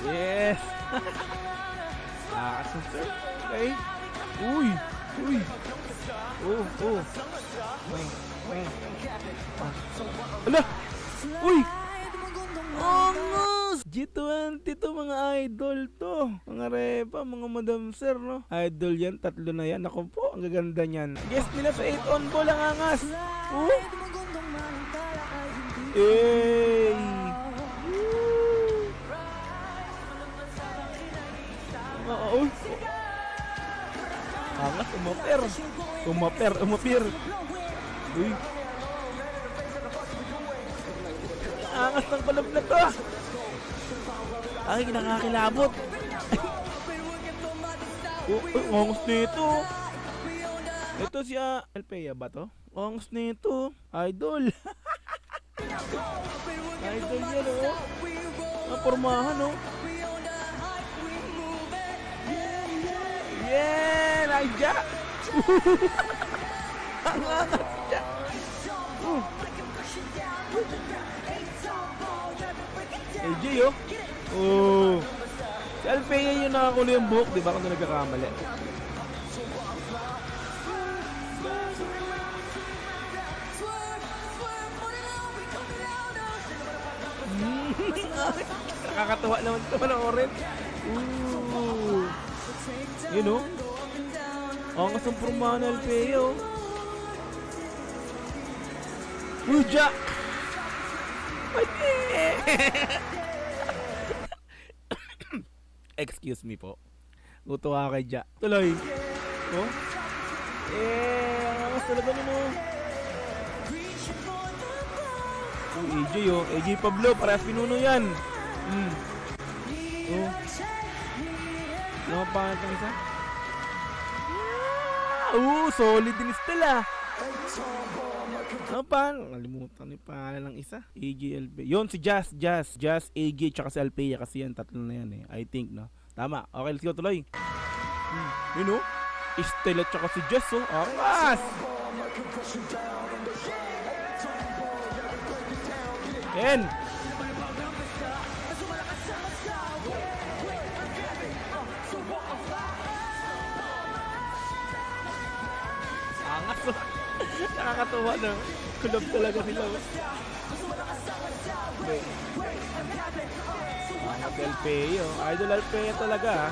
Yes! Sir. Okay. Uy! Uy! Oh, oh. Ala! Uy! Angas! G20 to mga idol to. Mga repa, mga madam sir, no? Idol yan, tatlo na yan. Ako po, ang gaganda niyan. Guess nila sa 8 on ball ang angas. Oh! Hey! Oo. Angas, umapir. Uy. Angas ng balog na to. Ay, nakakilabot. Angas nito. Ito siya, Alpea ba to? Angas nito. Idol. Idol yan, oh. Napormahan, oh. Yeah! Nice jack! Ang angas jack! AJ, oh! Oh! Si Alpea yung nakakulo yung buhok, di ba? Kung nagkakamali. Nakakatuwa naman ito panoorin. Ooh! Yun, oh. Ang kasang pormahan na Alpea, oh. Uja! Excuse me po. Gutuwa kay Ja. Tuloy. Oh? Ang angas talaga nun, oh. AJ, oh. AJ Pablo, parehas pinuno yan. Oh. Ano ang pangat ng isa? Solid din still, ah. Ano pa? Nalimutan ni pangalan ng isa. AJ Alpea. Yun si Jazz, AJ tsaka si Alpea kasi yan, tatlo na yan eh. I think, no? Tama. Okay, let's go tuloy. Yun, oh. Estela tsaka si Jazz, oh. Angas! Yan! Angas, oh. Nakakatuwa na. Kulog talaga sila. Idol Alpea talaga, ha.